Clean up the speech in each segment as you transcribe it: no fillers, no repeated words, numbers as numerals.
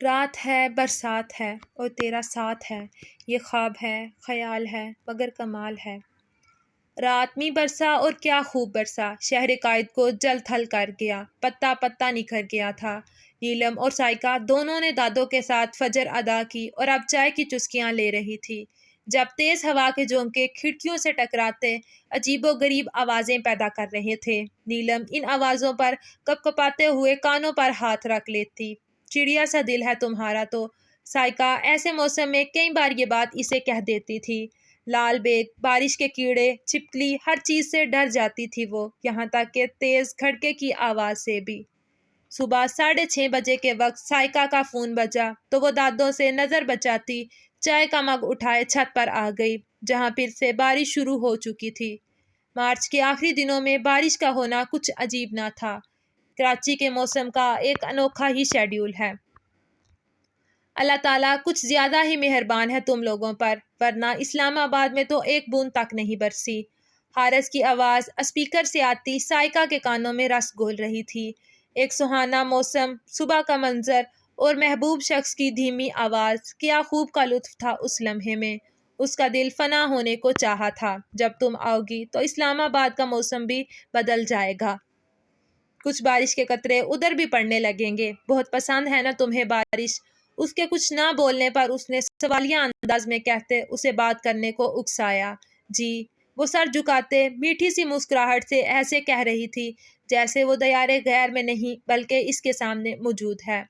رات ہے برسات ہے اور تیرا ساتھ ہے، یہ خواب ہے خیال ہے مگر کمال ہے۔ رات میں برسا اور کیا خوب برسا، شہر قائد کو جل تھل کر گیا، پتا پتا نکھر گیا تھا۔ نیلم اور سائیکا دونوں نے دادوں کے ساتھ فجر ادا کی اور اب چائے کی چسکیاں لے رہی تھی جب تیز ہوا کے جھونکے کھڑکیوں سے ٹکراتے عجیب و غریب آوازیں پیدا کر رہے تھے۔ نیلم ان آوازوں پر کپ کپاتے ہوئے کانوں پر ہاتھ رکھ لیتی۔ چڑیا سا دل ہے تمہارا تو، سائیکا ایسے موسم میں کئی بار یہ بات اسے کہہ دیتی تھی۔ لال بیگ، بارش کے کیڑے، چھپکلی، ہر چیز سے ڈر جاتی تھی وہ، یہاں تک کہ تیز کھڑکے کی آواز سے بھی۔ صبح 6:30 بجے کے وقت سائیکا کا فون بجا تو وہ دادوں سے نظر بچاتی چائے کا مگ اٹھائے چھت پر آ گئی جہاں پھر سے بارش شروع ہو چکی تھی۔ مارچ کے آخری دنوں میں بارش کا ہونا کچھ عجیب نہ تھا، کراچی کے موسم کا ایک انوکھا ہی شیڈول ہے۔ اللہ تعالیٰ کچھ زیادہ ہی مہربان ہے تم لوگوں پر، ورنہ اسلام آباد میں تو ایک بوند تک نہیں برسی۔ حارث کی آواز اسپیکر سے آتی سائیکا کے کانوں میں رس گھول رہی تھی۔ ایک سہانا موسم، صبح کا منظر اور محبوب شخص کی دھیمی آواز، کیا خوب کا لطف تھا اس لمحے میں۔ اس کا دل فنا ہونے کو چاہا تھا، جب تم آؤ گی تو اسلام آباد کا موسم بھی بدل جائے گا۔ کچھ بارش کے قطرے ادھر بھی پڑنے لگیں گے، بہت پسند ہے نا تمہیں بارش؟ اس کے کچھ نہ بولنے پر اس نے سوالیہ انداز میں کہتے اسے بات کرنے کو اکسایا۔ جی، وہ سر جھکاتے میٹھی سی مسکراہٹ سے ایسے کہہ رہی تھی جیسے وہ دیار غیر میں نہیں بلکہ اس کے سامنے موجود ہے۔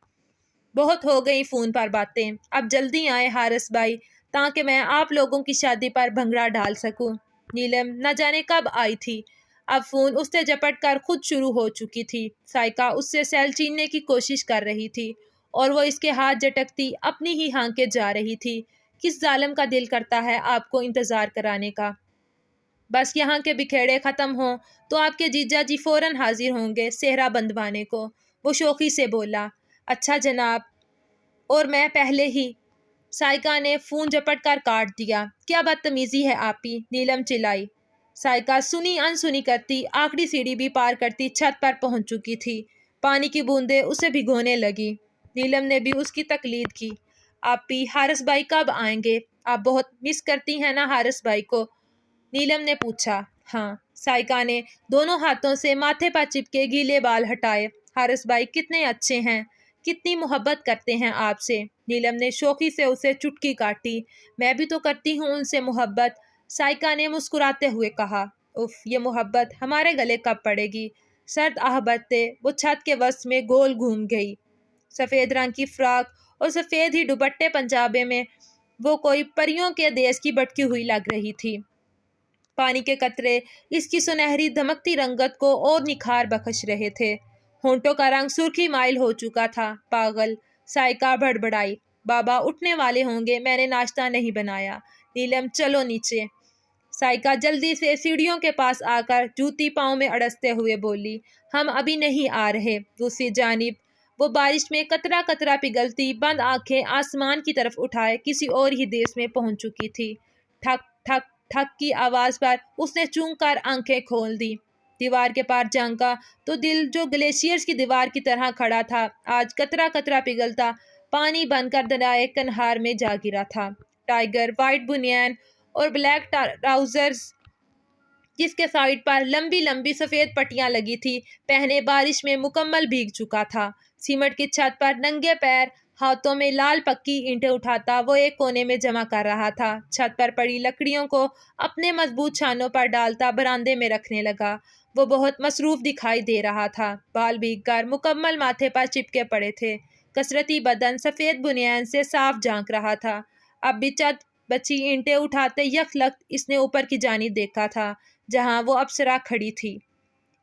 بہت ہو گئی فون پر باتیں، اب جلدی آئے حارث بھائی تاکہ میں آپ لوگوں کی شادی پر بھنگڑا ڈال سکوں۔ نیلم نہ جانے کب آئی تھی، اب فون اس سے جپٹ کر خود شروع ہو چکی تھی۔ سائیکا اس سے سیل چھیننے کی کوشش کر رہی تھی اور وہ اس کے ہاتھ جھٹکتی اپنی ہی ہانکے جا رہی تھی۔ کس ظالم کا دل کرتا ہے آپ کو انتظار کرانے کا؟ بس یہاں کے بکھیڑے ختم ہوں تو آپ کے جیجا جی فوراً حاضر ہوں گے صحرا بندوانے کو، وہ شوخی سے بولا۔ اچھا جناب، اور میں پہلے ہی۔ سائیکا نے فون جپٹ کر کاٹ دیا۔ کیا بدتمیزی ہے آپ کی، نیلم چلائی۔ سائیکا سنی انسنی کرتی آخری سیڑھی بھی پار کرتی چھت پر پہنچ چکی تھی۔ پانی کی بوندیں اسے بھگونے لگی۔ نیلم نے بھی اس کی تقلید کی۔ آپی، حارث بھائی کب آئیں گے؟ آپ بہت مس کرتی ہیں نا حارث بھائی کو؟ نیلم نے پوچھا۔ ہاں، سائیکا نے دونوں ہاتھوں سے ماتھے پر چپکے گیلے بال ہٹائے۔ حارث بھائی کتنے اچھے ہیں، کتنی محبت کرتے ہیں آپ سے۔ نیلم نے شوخی سے اسے چٹکی کاٹی۔ میں بھی تو کرتی ہوں ان سے محبت، سائیکا نے مسکراتے ہوئے کہا۔ اف، یہ محبت ہمارے گلے کب پڑے گی؟ سرد آہ برتے وہ چھت کے وسط میں گول گھوم گئی۔ سفید رنگ کی فراک اور سفید ہی دوپٹے پنجابے میں وہ کوئی پریوں کے دیس کی بٹکی ہوئی لگ رہی تھی۔ پانی کے قطرے اس کی سنہری دھمکتی رنگت کو اور نکھار بخش رہے تھے۔ ہونٹوں کا رنگ سرخی مائل ہو چکا تھا۔ پاگل، سائیکا بڑبڑائی۔ بابا اٹھنے والے ہوں گے، میں نے ناشتہ نہیں بنایا۔ نیلم چلو نیچے۔ سائیکا جلدی سے سیڑھیوں کے پاس آ کر جوتی پاؤں میں اڑستے ہوئے بولی۔ ہم ابھی نہیں آ رہے۔ دوسری جانب وہ بارش میں قطرہ قطرہ پگھلتی بند آنکھیں آسمان کی طرف اٹھائے کسی اور ہی دیس میں پہنچ چکی تھی۔ ٹھک ٹھک ٹھک کی آواز پر اس نے چونک کر آنکھیں کھول دی۔ دیوار کے پار جھانکا تو دل جو گلیشیئرز کی دیوار کی طرح کھڑا تھا آج قطرہ قطرہ پگھلتا پانی بن کر دریائے کنہار میں جا گرا تھا۔ ٹائیگر وائٹ بنیان اور بلیک ٹراؤزرز جس کے سائیڈ پر لمبی لمبی سفید پٹیاں لگی تھی پہنے بارش میں مکمل بھیگ چکا تھا۔ سیمنٹ کی چھت پر ننگے پیر ہاتھوں میں لال پکی اینٹیں اٹھاتا وہ ایک کونے میں جمع کر رہا تھا۔ چھت پر پڑی لکڑیوں کو اپنے مضبوط چھانوں پر ڈالتا برآمدے میں رکھنے لگا۔ وہ بہت مصروف دکھائی دے رہا تھا، بال بھیگ کر مکمل ماتھے پر چپکے پڑے تھے، کثرتی بدن سفید بنیان سے صاف جھانک رہا تھا۔ اب بھی چند بچی اینٹیں اٹھاتے یک لخت اس نے اوپر کی جانب دیکھا تھا جہاں وہ اپسرا کھڑی تھی۔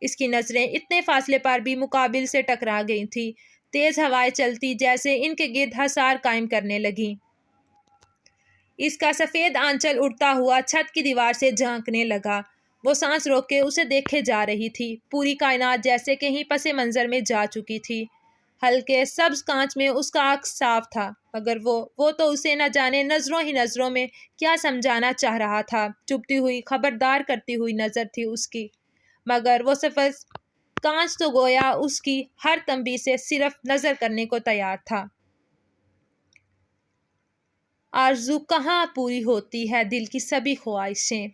اس کی نظریں اتنے فاصلے پر بھی مقابل سے ٹکرا گئی تھیں، تیز ہوائیں چلتی جیسے ان کے گرد حصار قائم کرنے لگیں۔ اس کا سفید آنچل اڑتا ہوا چھت کی دیوار سے جھانکنے لگا۔ وہ سانس روک کے اسے دیکھے جا رہی تھی۔ پوری کائنات جیسے کہیں پس منظر میں جا چکی تھی۔ ہلکے سبز کانچ میں اس کا عکس صاف تھا، مگر وہ تو اسے نہ جانے نظروں ہی نظروں میں کیا سمجھانا چاہ رہا تھا۔ چبھتی ہوئی خبردار کرتی ہوئی نظر تھی اس کی، مگر وہ سبز کانچ تو گویا اس کی ہر تنبیہ سے صرف نظر کرنے کو تیار تھا۔ آرزو کہاں پوری ہوتی ہے دل کی سبھی خواہشیں،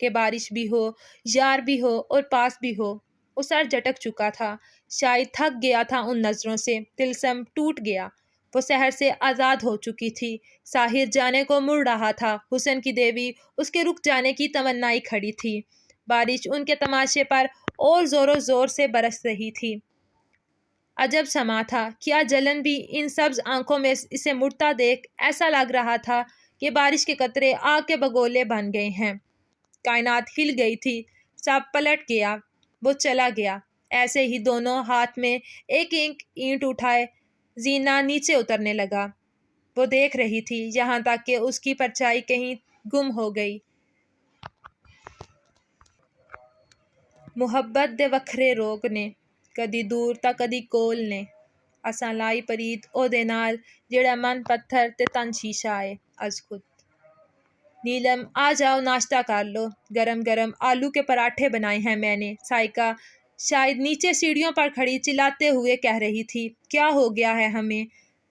کہ بارش بھی ہو، یار بھی ہو اور پاس بھی ہو۔ وہ سر جھٹک چکا تھا، شاید تھک گیا تھا ان نظروں سے، طلسم ٹوٹ گیا۔ وہ سحر سے آزاد ہو چکی تھی، ساحر جانے کو مڑ رہا تھا، حسن کی دیوی اس کے رک جانے کی تمنائی کھڑی تھی۔ بارش ان کے تماشے پر اور زور و زور سے برس رہی تھی۔ عجب سما تھا، کیا جلن بھی ان سبز آنکھوں میں اسے مڑتا دیکھ ایسا لگ رہا تھا کہ بارش کے قطرے آگ کے بگولے بن گئے ہیں۔ کائنات ہل گئی تھی، سب پلٹ گیا، وہ چلا گیا۔ ایسے ہی دونوں ہاتھ میں ایک ایک اینٹ اٹھائے زینہ نیچے اترنے لگا۔ وہ دیکھ رہی تھی یہاں تک کہ اس کی پرچھائی کہیں گم ہو گئی۔ محبت دے وکھرے روگ نے، کدی دور تا کدی کول نے، اساں لائی پرید او دے نال جڑا من پتھر تے تن شیشہ آئے از خود۔ نیلم آ جاؤ ناشتہ کر لو، گرم گرم آلو کے پراٹھے بنائے ہیں میں نے، سائیکا شاید نیچے سیڑھیوں پر کھڑی چلاتے ہوئے کہہ رہی تھی۔ کیا ہو گیا ہے ہمیں؟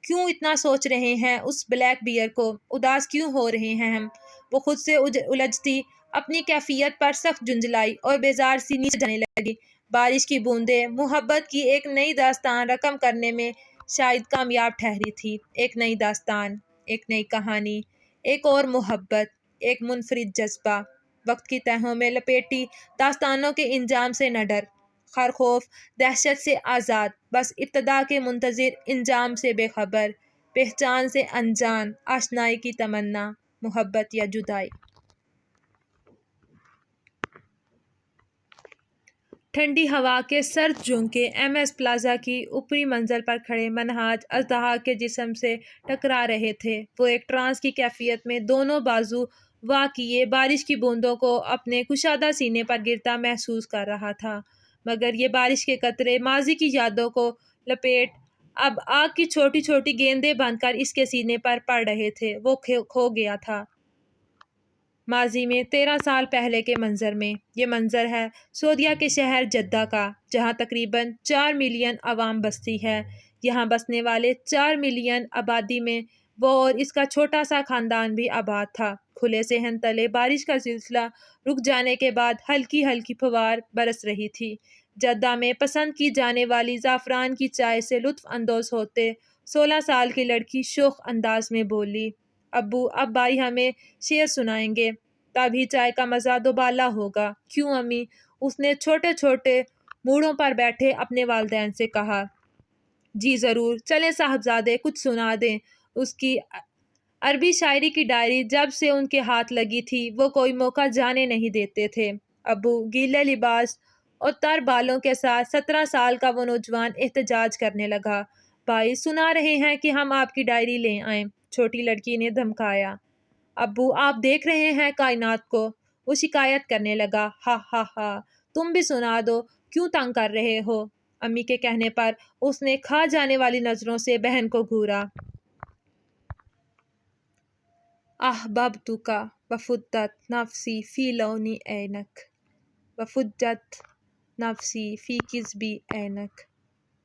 کیوں اتنا سوچ رہے ہیں اس بلیک بیئر کو؟ اداس کیوں ہو رہے ہیں ہم؟ وہ خود سے الجھتی اپنی کیفیت پر سخت جھنجھلائی اور بیزار سی نیچے جانے لگی۔ بارش کی بوندیں محبت کی ایک نئی داستان رقم کرنے میں شاید کامیاب ٹھہری تھی۔ ایک نئی داستان، ایک نئی کہانی، ایک اور محبت، ایک منفرد جذبہ۔ وقت کی تہوں میں لپیٹی داستانوں کے انجام سے نہ ڈر، ہر خوف دہشت سے آزاد، بس ابتدا کے منتظر، انجام سے بے خبر، پہچان سے انجان، آشنائی کی تمنا، محبت یا جدائی۔ ٹھنڈی ہوا کے سرد جھونکے ایم ایس پلازا کی اوپری منزل پر کھڑے منہاج اژدہا کے جسم سے ٹکرا رہے تھے۔ وہ ایک ٹرانس کی کیفیت میں دونوں بازو وا کیے بارش کی بوندوں کو اپنے کشادہ سینے پر گرتا محسوس کر رہا تھا، مگر یہ بارش کے قطرے ماضی کی یادوں کو لپیٹ اب آگ کی چھوٹی چھوٹی گیندیں بن کر اس کے سینے پر پڑ رہے تھے۔ وہ کھو گیا تھا ماضی میں، 13 سال پہلے کے منظر میں۔ یہ منظر ہے سعودیہ کے شہر جدہ کا، جہاں تقریباً 4 ملین عوام بستی ہے۔ یہاں بسنے والے 4 ملین آبادی میں وہ اور اس کا چھوٹا سا خاندان بھی آباد تھا۔ کھلے صحن تلے بارش کا سلسلہ رک جانے کے بعد ہلکی ہلکی پھوار برس رہی تھی۔ جدہ میں پسند کی جانے والی زعفران کی چائے سے لطف اندوز ہوتے 16 سال کی لڑکی شوخ انداز میں بولی، ابو اب بھائی ہمیں شعر سنائیں گے، تبھی چائے کا مزہ دوبالا ہوگا۔ کیوں امی؟ اس نے چھوٹے چھوٹے موڑوں پر بیٹھے اپنے والدین سے کہا۔ جی ضرور، چلیں صاحبزادے کچھ سنا دیں۔ اس کی عربی شاعری کی ڈائری جب سے ان کے ہاتھ لگی تھی وہ کوئی موقع جانے نہیں دیتے تھے۔ ابو، گیلے لباس اور تر بالوں کے ساتھ 17 سال کا وہ نوجوان احتجاج کرنے لگا۔ بھائی سنا رہے ہیں کہ ہم آپ کی ڈائری لے آئیں، چھوٹی لڑکی نے دھمکایا۔ ابو آپ دیکھ رہے ہیں کائنات کو، وہ شکایت کرنے لگا۔ ہا ہا ہا، تم بھی سنا دو، کیوں تنگ کر رہے ہو؟ امی کے کہنے پر اس نے کھا جانے والی نظروں سے بہن کو گھورا۔ احببتک وفدت نفسی فی لون عینک وفجت نفسی فی کذب عینک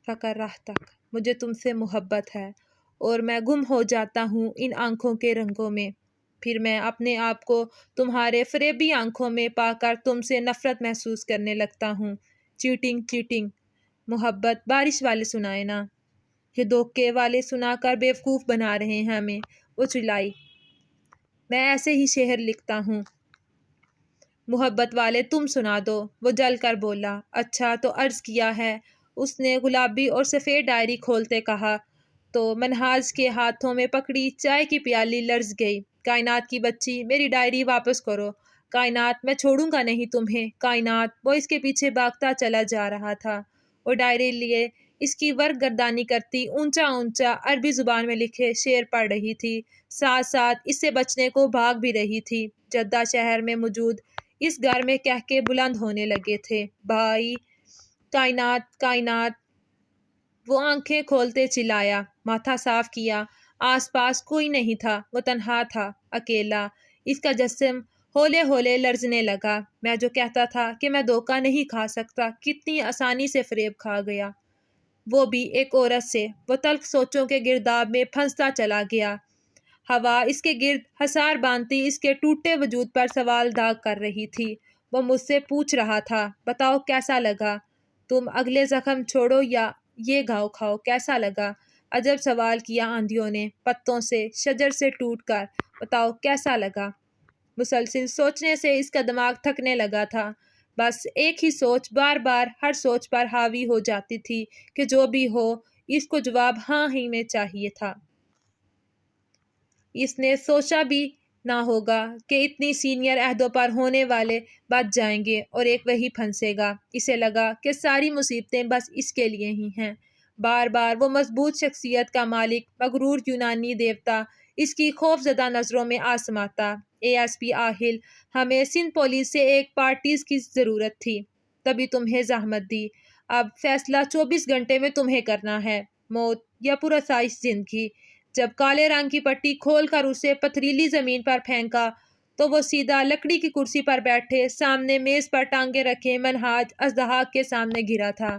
فکرہتک۔ مجھے تم سے محبت ہے اور میں گم ہو جاتا ہوں ان آنکھوں کے رنگوں میں، پھر میں اپنے آپ کو تمہارے فریبی آنکھوں میں پا کر تم سے نفرت محسوس کرنے لگتا ہوں۔ چیٹنگ چیٹنگ، محبت بارش والے سنائے نا، یہ دھوکے والے سنا کر بیوقوف بنا رہے ہیں ہمیں، وہ چلائی۔ میں ایسے ہی شعر لکھتا ہوں۔ محبت والے تم سنا دو، وہ جل کر بولا۔ اچھا تو عرض کیا ہے، اس نے گلابی اور سفید ڈائری کھولتے کہا تو منہاج کے ہاتھوں میں پکڑی چائے کی پیالی لرز گئی۔ کائنات کی بچی، میری ڈائری واپس کرو۔ کائنات، میں چھوڑوں گا نہیں تمہیں۔ کائنات، وہ اس کے پیچھے بھاگتا چلا جا رہا تھا۔ وہ ڈائری لیے اس کی ورق گردانی کرتی اونچا اونچا عربی زبان میں لکھے شعر پڑھ رہی تھی، ساتھ ساتھ اس سے بچنے کو بھاگ بھی رہی تھی۔ جدہ شہر میں موجود اس گھر میں قہقہے بلند ہونے لگے تھے۔ بھائی، کائنات کائنات، وہ آنکھیں کھولتے چلایا، ماتھا صاف کیا۔ آس پاس کوئی نہیں تھا، وہ تنہا تھا، اکیلا۔ اس کا جسم ہولے ہولے لرزنے لگا۔ میں جو کہتا تھا کہ میں دھوکہ نہیں کھا سکتا، کتنی آسانی سے فریب کھا گیا، وہ بھی ایک عورت سے۔ وہ تلخ سوچوں کے گرداب میں پھنستا چلا گیا۔ ہوا اس کے گرد حصار باندھتی اس کے ٹوٹے وجود پر سوال داغ کر رہی تھی۔ وہ مجھ سے پوچھ رہا تھا، بتاؤ کیسا لگا؟ تم اگلے زخم چھوڑو یا یہ گھاؤ کھاؤ، کیسا لگا؟ عجب سوال کیا آندھیوں نے، پتوں سے، شجر سے ٹوٹ کر۔ بتاؤ کیسا لگا؟ مسلسل سوچنے سے اس کا دماغ تھکنے لگا تھا۔ بس ایک ہی سوچ بار بار ہر سوچ پر حاوی ہو جاتی تھی کہ جو بھی ہو اس کو جواب ہاں ہی میں چاہیے تھا۔ اس نے سوچا بھی نہ ہوگا کہ اتنی سینئر عہدوں پر ہونے والے بچ جائیں گے اور ایک وہی پھنسے گا۔ اسے لگا کہ ساری مصیبتیں بس اس کے لیے ہی ہیں۔ بار بار وہ مضبوط شخصیت کا مالک مغرور یونانی دیوتا اس کی خوف زدہ نظروں میں آسماتا۔ اے ایس پی آہل، ہمیں سندھ پولیس سے ایک پارٹیز کی ضرورت تھی، تبھی تمہیں زحمت دی۔ اب فیصلہ 24 گھنٹے میں تمہیں کرنا ہے، موت یا پرآسائش زندگی۔ جب کالے رنگ کی پٹی کھول کر اسے پتھریلی زمین پر پھینکا تو وہ سیدھا لکڑی کی کرسی پر بیٹھے سامنے میز پر ٹانگیں رکھے منہاج ازدحاق کے سامنے گرا تھا۔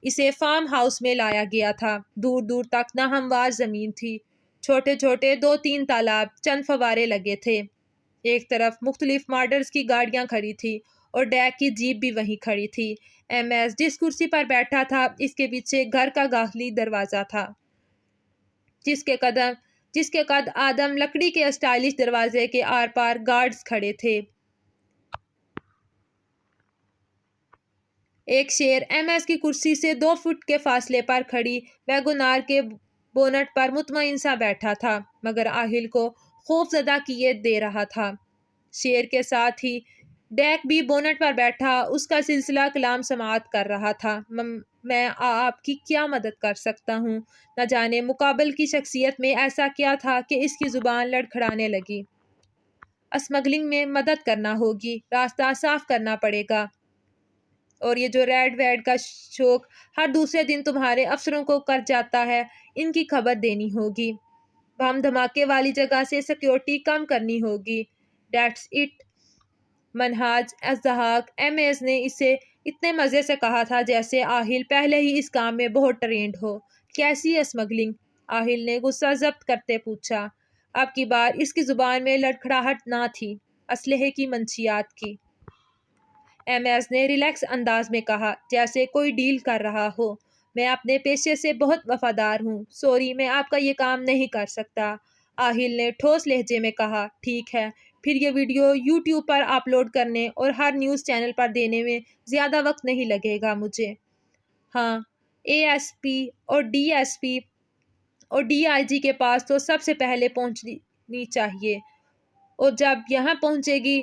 اسے فارم ہاؤس میں لایا گیا تھا۔ دور دور تک ناہموار زمین تھی، چھوٹے چھوٹے 2-3 تالاب، چند فوارے لگے تھے۔ ایک طرف مختلف ماڈلز کی گاڑیاں کھڑی تھی اور ڈیک کی جیپ بھی وہیں کھڑی تھی۔ ایم ایس جس کرسی پر بیٹھا تھا اس کے پیچھے گھر کا داخلی دروازہ تھا، جس کے قد آدم لکڑی کے اسٹائلش دروازے کے آر پار گارڈز کھڑے تھے۔ ایک شیر ایم ایس کی کرسی سے 2 فٹ کے فاصلے پر کھڑی ویگونار کے بونٹ پر مطمئن سا بیٹھا تھا، مگر آہل کو خوف زدہ کیے دے رہا تھا۔ شیر کے ساتھ ہی ڈیک بھی بونٹ پر بیٹھا اس کا سلسلہ کلام سماعت کر رہا تھا۔ میں آپ کی کیا مدد کر سکتا ہوں؟ نہ جانے مقابل کی شخصیت میں ایسا کیا تھا کہ اس کی زبان لڑکھڑانے لگی۔ اسمگلنگ میں مدد کرنا ہوگی، راستہ صاف کرنا پڑے گا، اور یہ جو ریڈ ویڈ کا شوق ہر دوسرے دن تمہارے افسروں کو کر جاتا ہے ان کی خبر دینی ہوگی۔ بم دھماکے والی جگہ سے سیکیورٹی کم کرنی ہوگی۔ That's it. منہاج ازدحاق ایم ایس نے اسے اتنے مزے سے کہا تھا جیسے آہل پہلے ہی اس کام میں بہت ٹرینڈ ہو۔ کیسی اسمگلنگ؟ آہل نے غصہ ضبط کرتے پوچھا۔ اب کی بار اس کی زبان میں لڑکھڑاہٹ نہ تھی، اسلحے کی منشیات کی۔ ایم ایس نے ریلیکس انداز میں کہا، جیسے کوئی ڈیل کر رہا ہو۔ میں اپنے پیشے سے بہت وفادار ہوں، سوری میں آپ کا یہ کام نہیں کر سکتا۔ آہل نے ٹھوس لہجے میں کہا، ٹھیک ہے، پھر یہ ویڈیو یوٹیوب پر اپلوڈ کرنے اور ہر نیوز چینل پر دینے میں زیادہ وقت نہیں لگے گا مجھے۔ ہاں، اے ایس پی اور ڈی ایس پی اور ڈی آئی جی کے پاس تو سب سے پہلے پہنچنی چاہیے، اور جب یہاں پہنچے گی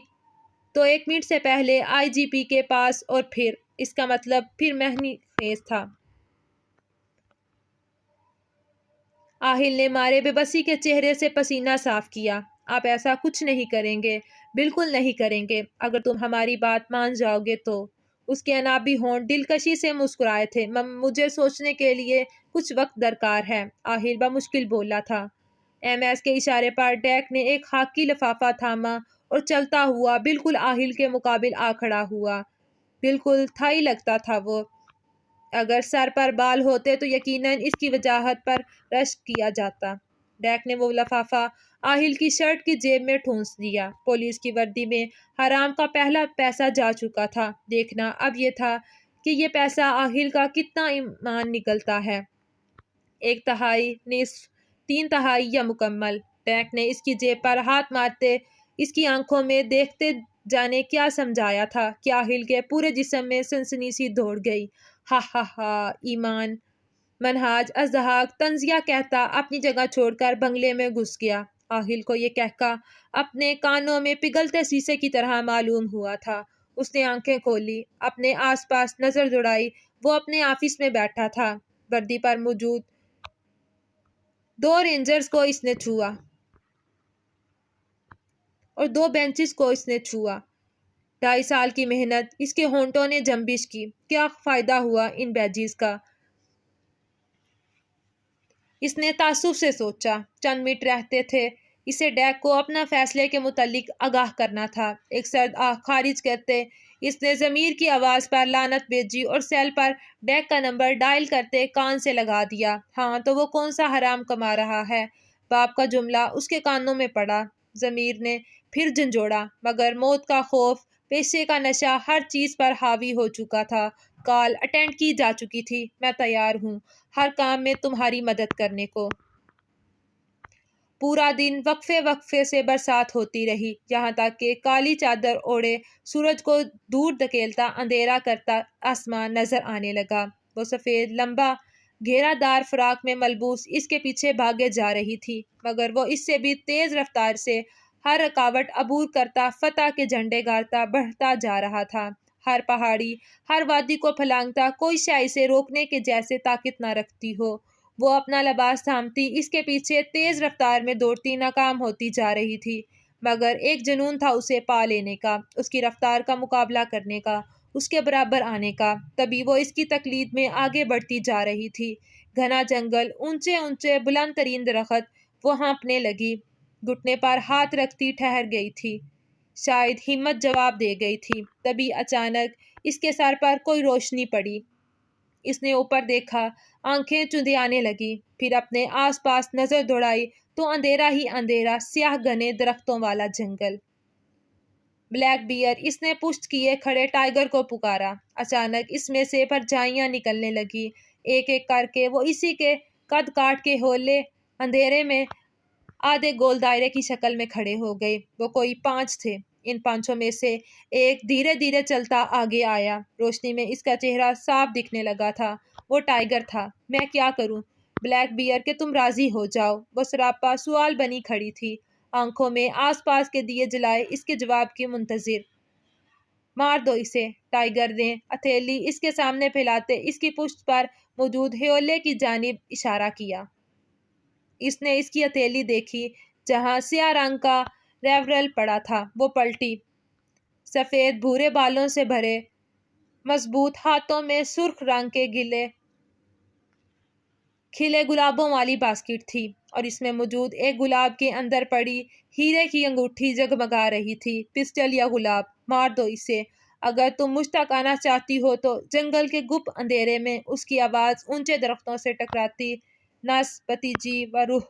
تو 1 منٹ سے پہلے آئی جی پی کے پاس، اور پھر اس کا مطلب پھر مہنی خیز تھا۔ آہل نے مارے بے بسی کے چہرے سے پسینہ صاف کیا۔ آپ ایسا کچھ نہیں کریں گے، بالکل نہیں کریں گے، اگر تم ہماری بات مان جاؤ گے تو۔ اس کے انابی ہونٹ دلکشی سے مسکرائے تھے۔ مجھے سوچنے کے لیے کچھ وقت درکار ہے، آہل بمشکل بولا تھا۔ ایم ایس کے اشارے پر ڈیک نے ایک خاکی لفافہ تھاما اور چلتا ہوا بالکل آہل کے مقابل آ کھڑا ہوا۔ بالکل تھائی لگتا تھا وہ۔ اگر سر پر بال ہوتے تو یقیناً اس کی وجاہت پر رشک کیا جاتا۔ ڈیک نے وہ لفافہ آہل کی شرٹ کی جیب میں ٹھونس دیا۔ پولیس کی وردی میں حرام کا پہلا پیسہ جا چکا تھا، دیکھنا اب یہ تھا کہ یہ پیسہ آہل کا کتنا ایمان نکلتا ہے، 1/3، نصف، 3/4 یا مکمل۔ ڈیک نے اس کی جیب پر ہاتھ مارتے اس کی آنکھوں میں دیکھتے جانے کیا سمجھایا تھا کہ آہل کے پورے جسم میں سنسنی سی دوڑ گئی۔ ہا ہا ہا، ایمان! منہاج ازدحاق طنزیہ کہتا اپنی جگہ چھوڑ کر بنگلے میں گھس گیا۔ آہل کو یہ کہکا اپنے کانوں میں پگھلتے شیشے کی طرح معلوم ہوا تھا۔ اس نے آنکھیں کھولی، اپنے آس پاس نظر دوڑائی۔ وہ اپنے آفس میں بیٹھا تھا۔ وردی پر موجود 2 رینجرز کو اس نے چھوا اور 2 بینچز کو اس نے چھوا۔ 2.5 سال کی محنت، اس کے ہونٹوں نے جنبش کی۔ کیا فائدہ ہوا ان بیجز کا؟ اس نے تعصب سے سوچا۔ چند منٹ رہتے تھے، اسے ڈیک کو اپنا فیصلے کے متعلق آگاہ کرنا تھا۔ ایک سرد آہ خارج کرتے اس نے ضمیر کی آواز پر لعنت بھیجی اور سیل پر ڈیک کا نمبر ڈائل کرتے کان سے لگا دیا۔ ہاں تو وہ کون سا حرام کما رہا ہے؟ باپ کا جملہ اس کے کانوں میں پڑا۔ ضمیر نے پھر جھنجھوڑا، مگر موت کا خوف، پیشے کا نشہ ہر چیز پر حاوی ہو چکا تھا۔ کال اٹینڈ کی جا چکی تھی۔ میں تیار ہوں ہر کام میں تمہاری مدد کرنے کو۔ پورا دن وقفے وقفے سے برسات ہوتی رہی، یہاں تک کہ کالی چادر اوڑھے سورج کو دور دھکیلتا اندھیرا کرتا آسمان نظر آنے لگا۔ وہ سفید لمبا گھیرا دار فراق میں ملبوس اس کے پیچھے بھاگے جا رہی تھی، مگر وہ اس سے بھی تیز رفتار سے ہر رکاوٹ عبور کرتا، فتح کے جھنڈے گاڑتا بڑھتا جا رہا تھا۔ ہر پہاڑی، ہر وادی کو پھلانگتا، کوئی شے اسے روکنے کے جیسے طاقت نہ رکھتی ہو۔ وہ اپنا لباس تھامتی اس کے پیچھے تیز رفتار میں دوڑتی ناکام ہوتی جا رہی تھی، مگر ایک جنون تھا اسے پا لینے کا، اس کی رفتار کا مقابلہ کرنے کا، اس کے برابر آنے کا۔ تبھی وہ اس کی تقلید میں آگے بڑھتی جا رہی تھی۔ گھنا جنگل، اونچے اونچے بلند ترین درخت، وہ ہانپنے لگی، گھٹنے پر ہاتھ رکھتی ٹھہر گئی تھی، شاید ہمت جواب دے گئی تھی۔ تبھی اچانک اس کے سر پر کوئی روشنی پڑی۔ اس نے اوپر دیکھا، آنکھیں چندیانے لگی، پھر اپنے آس پاس نظر دوڑائی تو اندھیرا ہی اندھیرا، سیاہ گھنے درختوں والا جنگل۔ بلیک بیئر اس نے پشت کیے کھڑے ٹائیگر کو پکارا۔ اچانک اس میں سے پرچھائیاں نکلنے لگی، ایک ایک کر کے وہ اسی کے قد کاٹ کے ہولے اندھیرے میں آدھے گول دائرے کی شکل میں کھڑے ہو گئے۔ وہ کوئی 5 تھے۔ ان 5 میں سے ایک دھیرے دھیرے چلتا آگے آیا۔ روشنی میں اس کا چہرہ صاف دکھنے لگا تھا۔ وہ ٹائیگر تھا۔ میں کیا کروں بلیک بیئر کہ تم راضی ہو جاؤ؟ وہ سراپا سوال بنی کھڑی تھی، آنکھوں میں آس پاس کے دیے جلائے اس کے جواب کی منتظر۔ مار دو اسے، ٹائیگر نے ہتھیلی اس کے سامنے پھیلاتے اس کی پشت پر موجود ہیولے کی جانب اشارہ کیا۔ اس نے اس کی ہتھیلی دیکھی جہاں سیاہ رنگ کا ریورل پڑا تھا۔ وہ پلٹی، سفید بھورے بالوں سے بھرے مضبوط ہاتھوں میں سرخ رنگ کے کھلے گلابوں والی باسکٹ تھی، اور اس میں موجود ایک گلاب کے اندر پڑی ہیرے کی انگوٹھی جگمگا رہی تھی۔ پسٹل یا گلاب، مار دو اسے، اگر تم مجھ تک آنا چاہتی ہو تو۔ جنگل کے گپ اندھیرے میں اس کی آواز اونچے درختوں سے ٹکراتی، نس بتیجی و روح،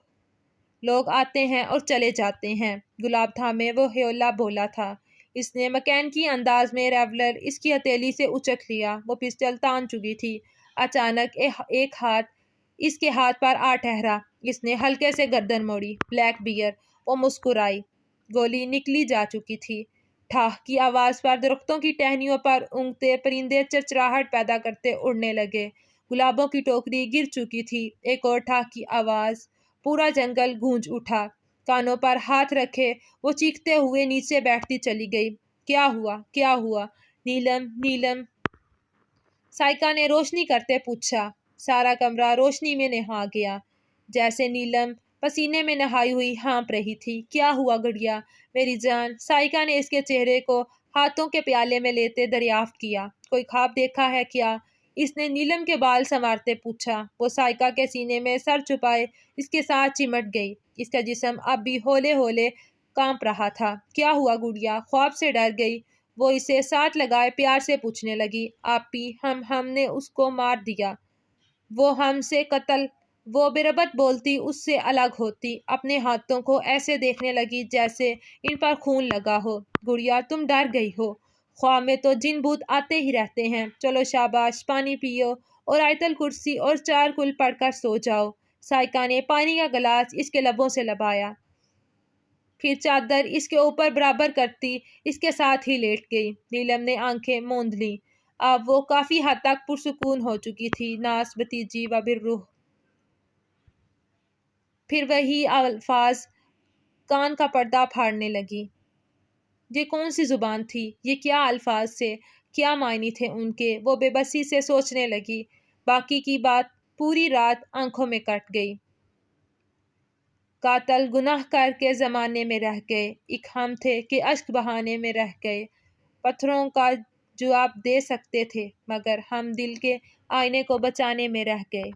لوگ آتے ہیں اور چلے جاتے ہیں۔ گلاب تھامے وہ ہیولا بولا تھا۔ اس نے مکینکی انداز میں ریولر اس کی ہتھیلی سے اچک لیا۔ وہ پسٹل تان چکی تھی۔ اچانک ایک ہاتھ اس کے ہاتھ پر آ ٹھہرا۔ اس نے ہلکے سے گردن موڑی۔ بلیک بیئر، وہ مسکرائی۔ گولی نکلی جا چکی تھی۔ ٹھاہ کی آواز پر درختوں کی ٹہنیوں پر اونگتے پرندے چرچراہٹ پیدا کرتے اڑنے لگے۔ گلابوں کی ٹوکری گر چکی تھی۔ ایک اور ٹھاہ کی آواز، پورا جنگل گونج اٹھا۔ کانوں پر ہاتھ رکھے وہ چیختے ہوئے نیچے بیٹھتی چلی گئی۔ کیا ہوا؟ کیا ہوا؟ نیلم، نیلم، سائیکا نے روشنی کرتے پوچھا۔ سارا کمرہ روشنی میں نہا گیا، جیسے نیلم پسینے میں نہائی ہوئی ہانپ رہی تھی۔ کیا ہوا گڑیا، میری جان؟ سائیکا نے اس کے چہرے کو ہاتھوں کے پیالے میں لیتے دریافت کیا۔ کوئی خواب دیکھا ہے کیا؟ اس نے نیلم کے بال سنوارتے پوچھا۔ وہ سائیکا کے سینے میں سر چھپائے اس کے ساتھ چمٹ گئی۔ اس کا جسم اب بھی ہولے ہولے کانپ رہا تھا۔ کیا ہوا گڑیا؟ خواب سے ڈر گئی؟ وہ اسے ساتھ لگائے پیار سے پوچھنے لگی۔ آپی، ہم نے اس کو مار دیا۔ وہ ہم سے قتل۔ وہ بے ربط بولتی اس سے الگ ہوتی، اپنے ہاتھوں کو ایسے دیکھنے لگی جیسے ان پر خون لگا ہو۔ گڑیا، تم ڈر گئی ہو؟ خواب میں تو جن بھوت آتے ہی رہتے ہیں۔ چلو شاباش، پانی پیو اور آیت الکرسی اور 4 کل پڑھ کر سو جاؤ۔ سائیکا نے پانی کا گلاس اس کے لبوں سے لبایا، پھر چادر اس کے اوپر برابر کرتی اس کے ساتھ ہی لیٹ گئی۔ نیلم نے آنکھیں موند لیں۔ اب وہ کافی حد تک پرسکون ہو چکی تھی۔ ناس بتیجی و بالروح، پھر وہی الفاظ کان کا پردہ پھاڑنے لگی۔ یہ کون سی زبان تھی؟ یہ کیا الفاظ تھے؟ کیا معنی تھے ان کے؟ وہ بے بسی سے سوچنے لگی۔ باقی کی بات پوری رات آنکھوں میں کٹ گئی۔ قاتل گناہ کر کے زمانے میں رہ گئے، ایک ہم تھے کہ اشک بہانے میں رہ گئے، پتھروں کا جواب دے سکتے تھے، مگر ہم دل کے آئینے کو بچانے میں رہ گئے۔